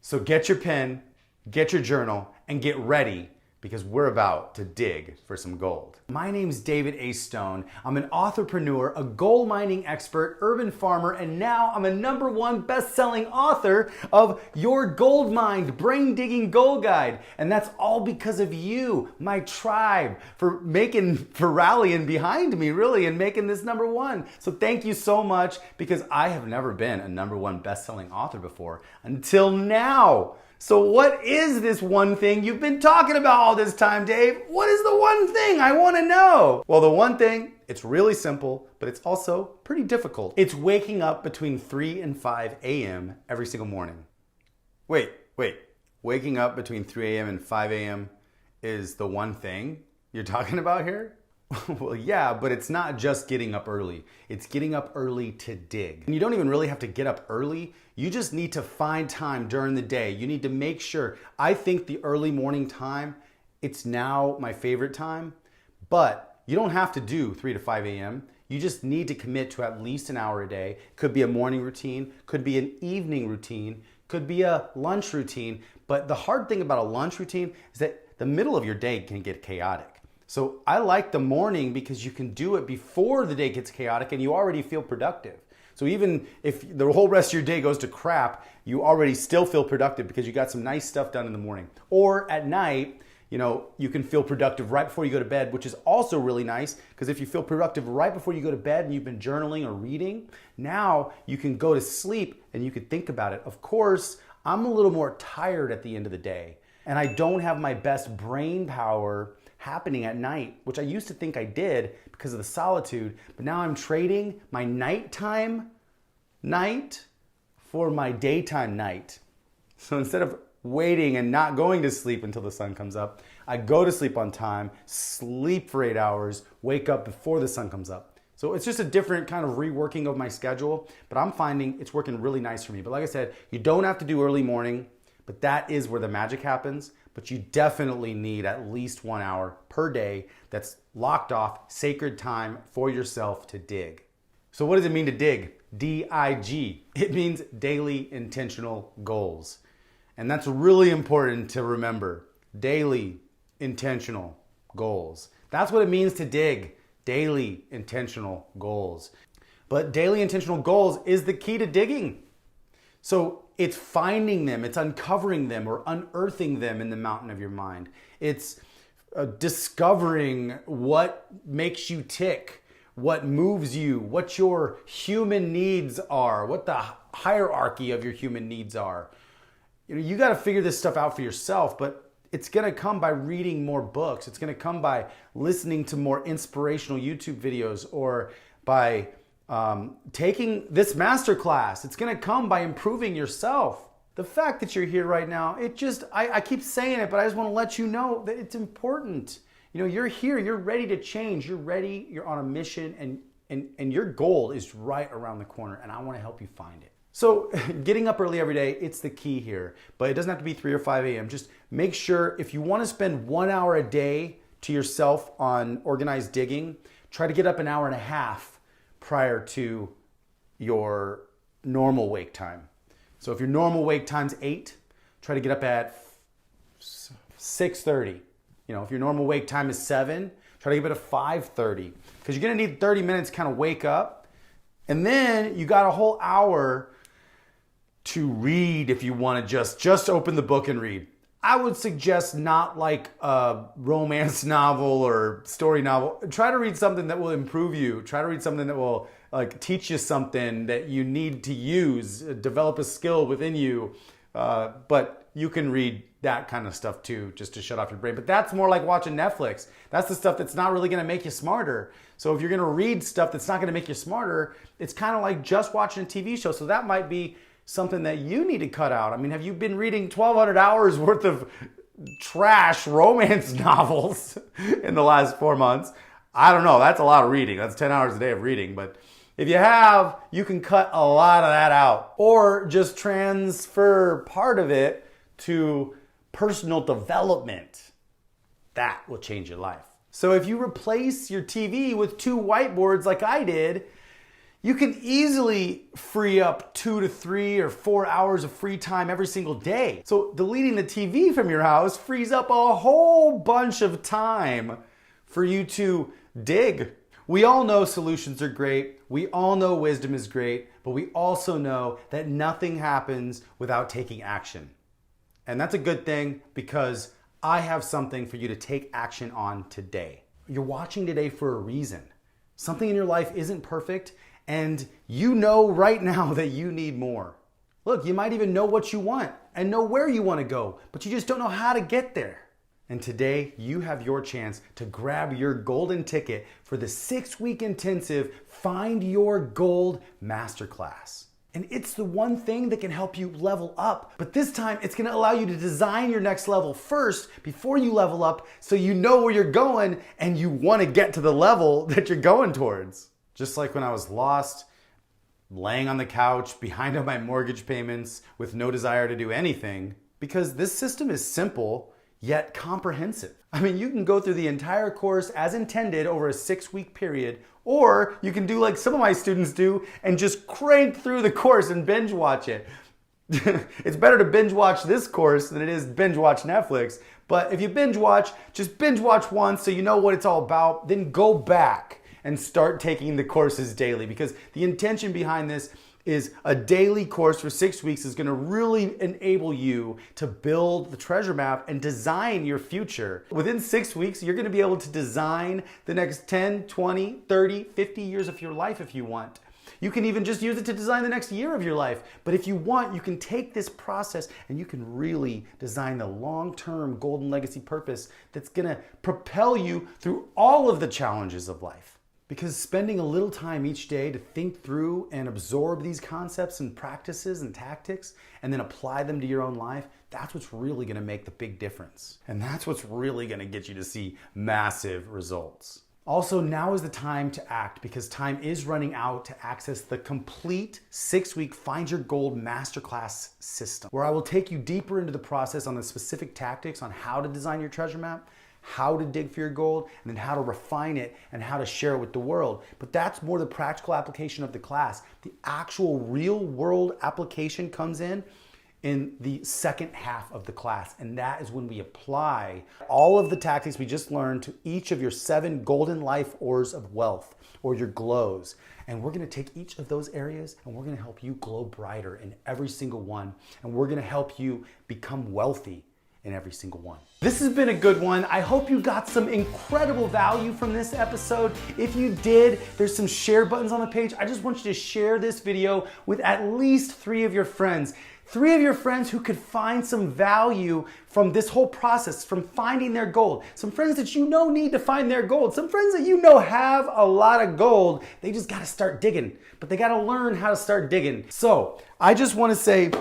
So get your pen, get your journal, and get ready because we're about to dig for some gold. My name's David A. Stone. I'm an entrepreneur, a gold mining expert, urban farmer, and now I'm a #1 best-selling author of Your Gold Mined Brain Digging Gold Guide. And that's all because of you, my tribe, for rallying behind me, really, and making this #1. So thank you so much, because I have never been a #1 best-selling author before until now. So what is this one thing you've been talking about all this time, Dave? What is the one thing? I want to know. Well, the one thing, it's really simple, but it's also pretty difficult. It's waking up between 3 and 5 a.m. every single morning. Wait. Waking up between 3 a.m. and 5 a.m. is the one thing you're talking about here? Well, yeah, but it's not just getting up early. It's getting up early to dig. And you don't even really have to get up early. You just need to find time during the day. You need to make sure. I think the early morning time, it's now my favorite time, but you don't have to do 3 to 5 a.m. You just need to commit to at least an hour a day. Could be a morning routine, could be an evening routine, could be a lunch routine. But the hard thing about a lunch routine is that the middle of your day can get chaotic. So I like the morning because you can do it before the day gets chaotic and you already feel productive. So even if the whole rest of your day goes to crap, you already still feel productive because you got some nice stuff done in the morning. Or at night, you can feel productive right before you go to bed, which is also really nice, because if you feel productive right before you go to bed and you've been journaling or reading, now you can go to sleep and you can think about it. Of course, I'm a little more tired at the end of the day, and I don't have my best brain power happening at night, which I used to think I did because of the solitude, but now I'm trading my nighttime night for my daytime night. So instead of waiting and not going to sleep until the sun comes up, I go to sleep on time, sleep for 8 hours, wake up before the sun comes up. So it's just a different kind of reworking of my schedule, but I'm finding it's working really nice for me. But like I said, you don't have to do early morning, but that is where the magic happens. But you definitely need at least 1 hour per day that's locked off, sacred time for yourself to dig. So what does it mean to dig? D-I-G. It means daily intentional goals. And that's really important to remember. Daily intentional goals. That's what it means to dig. Daily intentional goals. But daily intentional goals is the key to digging. So it's finding them, it's uncovering them or unearthing them in the mountain of your mind. It's discovering what makes you tick, what moves you, what your human needs are, what the hierarchy of your human needs are. You got to figure this stuff out for yourself, but it's going to come by reading more books. It's going to come by listening to more inspirational YouTube videos, or by taking this masterclass. It's going to come by improving yourself. The fact that you're here right now, I keep saying it, but I just want to let you know that it's important. You're here, you're ready to change, you're ready, you're on a mission, and your goal is right around the corner, and I want to help you find it. So getting up early every day, it's the key here, but it doesn't have to be 3 or 5 a.m. Just make sure, if you want to spend 1 hour a day to yourself on organized digging, try to get up an hour and a half prior to your normal wake time. So if your normal wake time's 8, try to get up at 6:30. If your normal wake time is 7, try to get up at 5:30, because you're going to need 30 minutes to kind of wake up. And then you got a whole hour to read if you want to just open the book and read. I would suggest not like a romance novel or story novel. Try to read something that will improve you. Try to read something that will teach you something that you need to use, develop a skill within you. But you can read that kind of stuff too, just to shut off your brain. But that's more like watching Netflix. That's the stuff that's not really going to make you smarter. So if you're going to read stuff that's not going to make you smarter, it's kind of like just watching a TV show. So that might be something that you need to cut out. I mean, have you been reading 1,200 hours worth of trash romance novels in the last 4 months? I don't know. That's a lot of reading. That's 10 hours a day of reading. But if you have, you can cut a lot of that out, or just transfer part of it to personal development. That will change your life. So if you replace your TV with 2 whiteboards like I did, You can easily free up 2 to 3 or 4 hours of free time every single day. So deleting the TV from your house frees up a whole bunch of time for you to dig. We all know solutions are great. We all know wisdom is great, but we also know that nothing happens without taking action. And that's a good thing because I have something for you to take action on today. You're watching today for a reason. Something in your life isn't perfect, and you know right now that you need more. Look, you might even know what you want and know where you want to go, but you just don't know how to get there. And today, you have your chance to grab your golden ticket for the 6-week intensive Find Your Gold Masterclass. And it's the one thing that can help you level up. But this time, it's gonna allow you to design your next level first before you level up so you know where you're going and you wanna get to the level that you're going towards. Just like when I was lost, laying on the couch, behind on my mortgage payments, with no desire to do anything, because this system is simple, yet comprehensive. I mean, you can go through the entire course as intended over a 6-week period, or you can do like some of my students do and just crank through the course and binge watch it. It's better to binge watch this course than it is binge watch Netflix. But if you binge watch, just binge watch once so you know what it's all about, then go back and start taking the courses daily, because the intention behind this is a daily course for 6 weeks is going to really enable you to build the treasure map and design your future. Within 6 weeks, you're going to be able to design the next 10, 20, 30, 50 years of your life if you want. You can even just use it to design the next year of your life. But if you want, you can take this process and you can really design the long-term golden legacy purpose that's going to propel you through all of the challenges of life. Because spending a little time each day to think through and absorb these concepts and practices and tactics and then apply them to your own life, that's what's really gonna make the big difference. And that's what's really gonna get you to see massive results. Also, now is the time to act because time is running out to access the complete 6-week Find Your Gold Masterclass system, where I will take you deeper into the process on the specific tactics on how to design your treasure map, how to dig for your gold, and then how to refine it and how to share it with the world. But that's more the practical application of the class. The actual real world application comes in the second half of the class. And that is when we apply all of the tactics we just learned to each of your 7 golden life ores of wealth, or your glows. And we're gonna take each of those areas and we're gonna help you glow brighter in every single one. And we're gonna help you become wealthy in every single one. This has been a good one. I hope you got some incredible value from this episode. If you did, there's some share buttons on the page. I just want you to share this video with at least 3 of your friends. 3 of your friends who could find some value from this whole process, from finding their gold. Some friends that you know need to find their gold. Some friends that you know have a lot of gold. They just gotta start digging, but they gotta learn how to start digging. So I just wanna say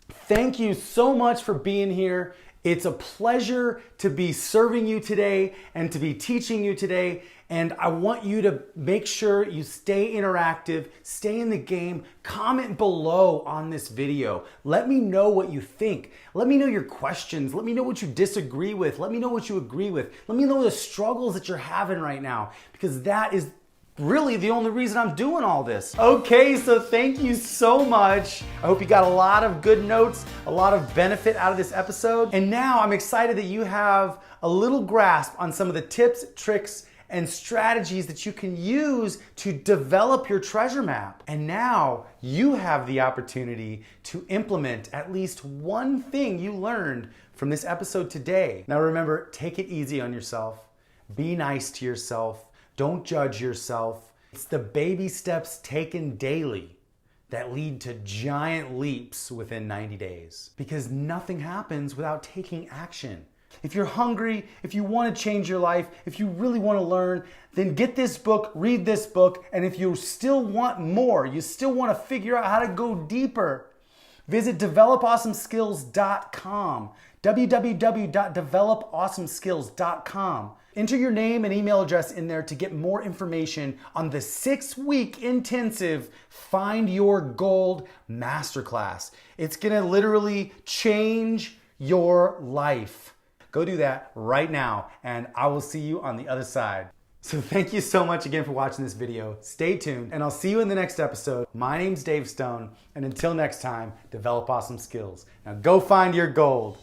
thank you so much for being here. It's a pleasure to be serving you today and to be teaching you today. And I want you to make sure you stay interactive, stay in the game, comment below on this video. Let me know what you think. Let me know your questions. Let me know what you disagree with. Let me know what you agree with. Let me know the struggles that you're having right now, because that is really the only reason I'm doing all this. Okay, so thank you so much. I hope you got a lot of good notes, a lot of benefit out of this episode. And now I'm excited that you have a little grasp on some of the tips, tricks, and strategies that you can use to develop your treasure map. And now you have the opportunity to implement at least one thing you learned from this episode today. Now remember, take it easy on yourself. Be nice to yourself. Don't judge yourself. It's the baby steps taken daily that lead to giant leaps within 90 days. Because nothing happens without taking action. If you're hungry, if you want to change your life, if you really want to learn, then get this book, read this book, and if you still want more, you still want to figure out how to go deeper, visit developawesomeskills.com, www.developawesomeskills.com. Enter your name and email address in there to get more information on the 6-week intensive Find Your Gold Masterclass. It's gonna literally change your life. Go do that right now, and I will see you on the other side. So thank you so much again for watching this video. Stay tuned, and I'll see you in the next episode. My name's Dave Stone, and until next time, develop awesome skills. Now go find your gold.